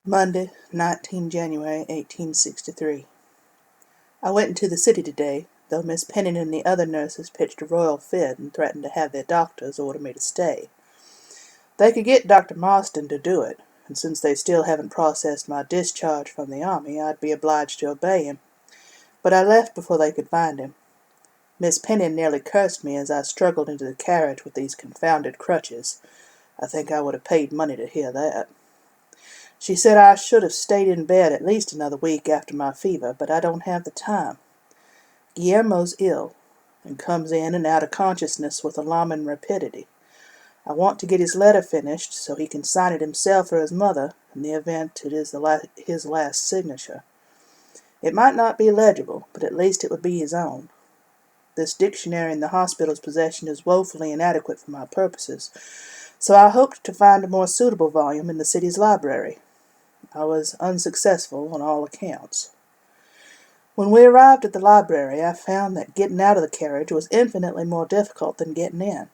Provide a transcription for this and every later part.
Monday, 19 January 1863. I went into the city today, though Miss Penny and the other nurses pitched a royal fit and threatened to have their doctors order me to stay. They could get Dr. Marston to do it, and since they still haven't processed my discharge from the army, I'd be obliged to obey him. But I left before they could find him. Miss Penny nearly cursed me as I struggled into the carriage with these confounded crutches. I think I would have paid money to hear that. She said I should have stayed in bed at least another week after my fever, but I don't have the time. Guillermo's ill, and comes in and out of consciousness with alarming rapidity. I want to get his letter finished so he can sign it himself or his mother, in the event it is his last signature. It might not be legible, but at least it would be his own. This dictionary in the hospital's possession is woefully inadequate for my purposes, so I hoped to find a more suitable volume in the city's library. I was unsuccessful on all accounts. When we arrived at the library, I found that getting out of the carriage was infinitely more difficult than getting in.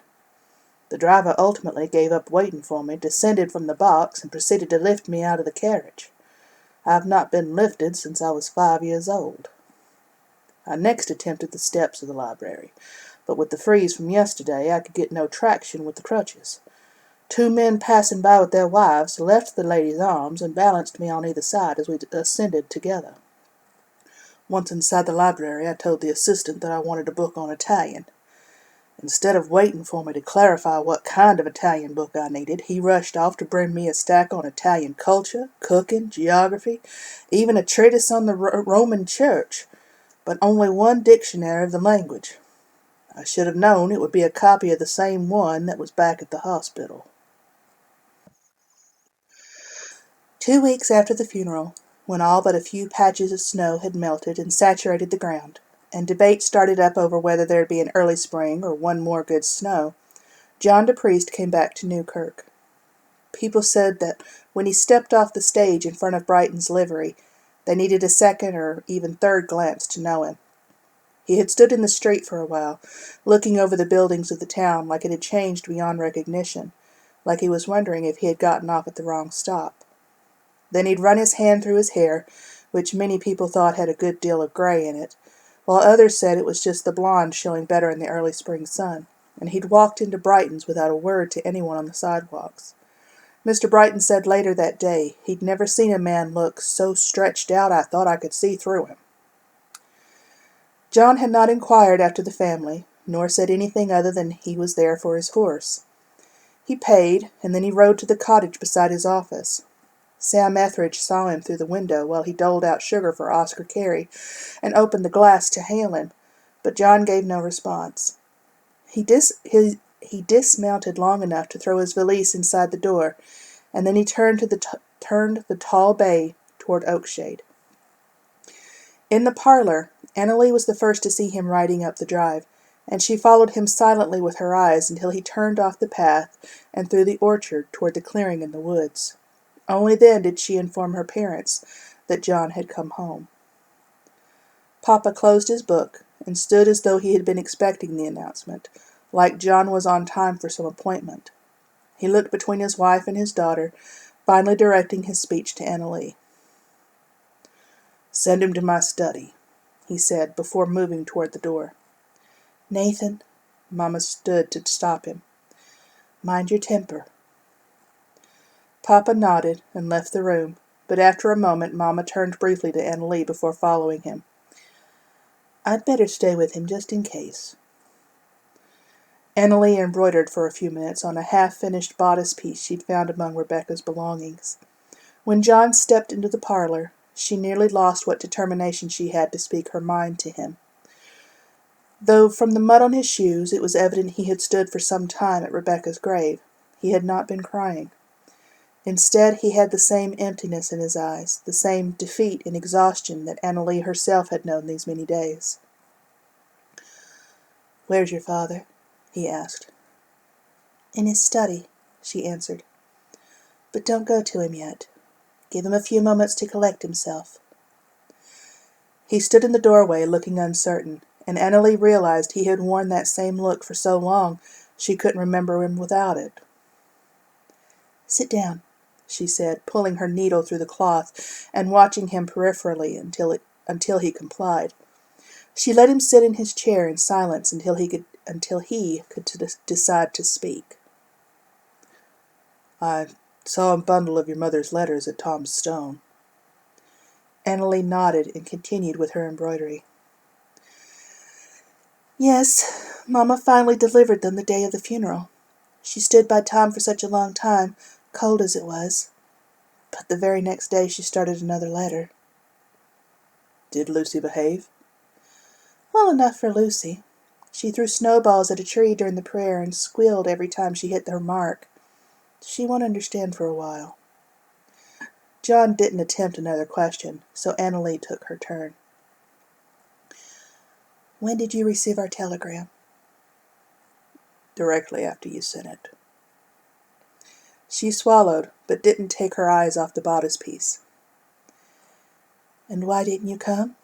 The driver ultimately gave up waiting for me, descended from the box, and proceeded to lift me out of the carriage. I have not been lifted since I was 5 years old. I next attempted the steps of the library, but with the freeze from yesterday I could get no traction with the crutches. 2 men passing by with their wives left the lady's arms and balanced me on either side as we ascended together. Once inside the library, I told the assistant that I wanted a book on Italian. Instead of waiting for me to clarify what kind of Italian book I needed, he rushed off to bring me a stack on Italian culture, cooking, geography, even a treatise on the Roman Church, but only one dictionary of the language. I should have known it would be a copy of the same one that was back at the hospital. 2 weeks after the funeral, when all but a few patches of snow had melted and saturated the ground, and debate started up over whether there'd be an early spring or one more good snow, John DePriest came back to Newkirk. People said that when he stepped off the stage in front of Brighton's livery, they needed a second or even third glance to know him. He had stood in the street for a while, looking over the buildings of the town like it had changed beyond recognition, like he was wondering if he had gotten off at the wrong stop. Then he'd run his hand through his hair, which many people thought had a good deal of gray in it, while others said it was just the blonde showing better in the early spring sun, and he'd walked into Brighton's without a word to anyone on the sidewalks. Mr. Brighton said later that day he'd never seen a man look so stretched out I thought I could see through him. John had not inquired after the family, nor said anything other than he was there for his horse. He paid, and then he rode to the cottage beside his office. Sam Etheridge saw him through the window while he doled out sugar for Oscar Carey, and opened the glass to hail him, but John gave no response. He dismounted long enough to throw his valise inside the door, and then he turned the tall bay toward Oakshade. In the parlor, Annalee was the first to see him riding up the drive, and she followed him silently with her eyes until he turned off the path and through the orchard toward the clearing in the woods. Only then did she inform her parents that John had come home. Papa closed his book and stood as though he had been expecting the announcement, like John was on time for some appointment. He looked between his wife and his daughter, finally directing his speech to Annalee. "Send him to my study," he said, before moving toward the door. "Nathan," Mama stood to stop him. "Mind your temper." Papa nodded and left the room, but after a moment Mama turned briefly to Annalee before following him. "I'd better stay with him just in case." Annalee embroidered for a few minutes on a half-finished bodice piece she'd found among Rebecca's belongings. When John stepped into the parlor, she nearly lost what determination she had to speak her mind to him. Though from the mud on his shoes it was evident he had stood for some time at Rebecca's grave, he had not been crying. Instead, he had the same emptiness in his eyes, the same defeat and exhaustion that Annalee herself had known these many days. "Where's your father?" he asked. "In his study," she answered. "But don't go to him yet. Give him a few moments to collect himself." He stood in the doorway, looking uncertain, and Annalee realized he had worn that same look for so long she couldn't remember him without it. "Sit down," she said, pulling her needle through the cloth and watching him peripherally until he complied. She let him sit in his chair in silence until he could decide to speak. "I saw a bundle of your mother's letters at Tom's Stone." Annalee nodded and continued with her embroidery. "Yes, Mama finally delivered them the day of the funeral. She stood by Tom for such a long time, cold as it was. But the very next day she started another letter." "Did Lucy behave?" "Well enough for Lucy. She threw snowballs at a tree during the prayer and squealed every time she hit her mark. She won't understand for a while." John didn't attempt another question, so Annalee took her turn. "When did you receive our telegram?" "Directly after you sent it." She swallowed, but didn't take her eyes off the bodice piece. "And why didn't you come?"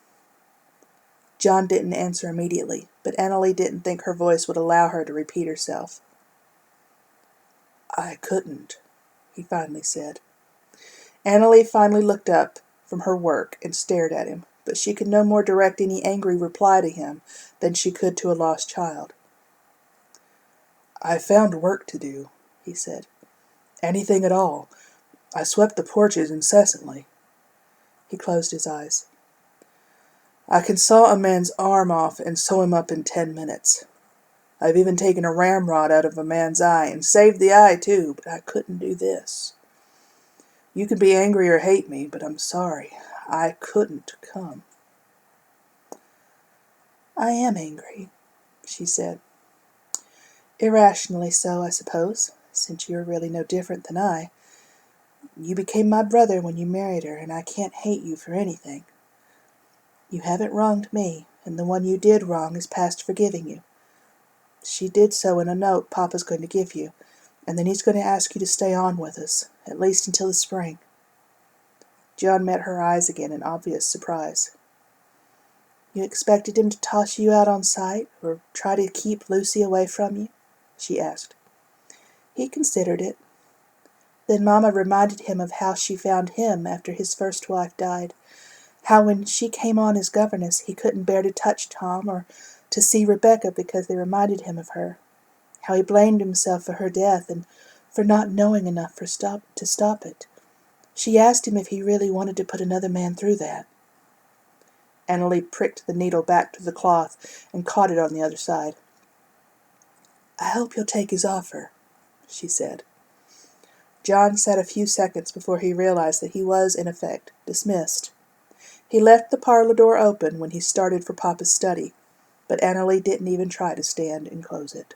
John didn't answer immediately, but Annalee didn't think her voice would allow her to repeat herself. "I couldn't," he finally said. Annalee finally looked up from her work and stared at him, but she could no more direct any angry reply to him than she could to a lost child. "I found work to do," he said. "Anything at all. I swept the porches incessantly." He closed his eyes. "I can saw a man's arm off and sew him up in 10 minutes. I've even taken a ramrod out of a man's eye, and saved the eye too, but I couldn't do this. You can be angry or hate me, but I'm sorry. I couldn't come." "I am angry," she said. "Irrationally so, I suppose, since you are really no different than I. You became my brother when you married her, and I can't hate you for anything. You haven't wronged me, and the one you did wrong is past forgiving you. She did so in a note Papa's going to give you, and then he's going to ask you to stay on with us, at least until the spring." John met her eyes again in obvious surprise. "You expected him to toss you out on sight, or try to keep Lucy away from you?" she asked. "He considered it. Then Mama reminded him of how she found him after his first wife died. How when she came on as governess he couldn't bear to touch Tom or to see Rebecca because they reminded him of her. How he blamed himself for her death and for not knowing enough to stop it. She asked him if he really wanted to put another man through that." Annalee pricked the needle back to the cloth and caught it on the other side. "I hope you'll take his offer," she said. John sat a few seconds before he realized that he was, in effect, dismissed. He left the parlor door open when he started for Papa's study, but Annalee didn't even try to stand and close it.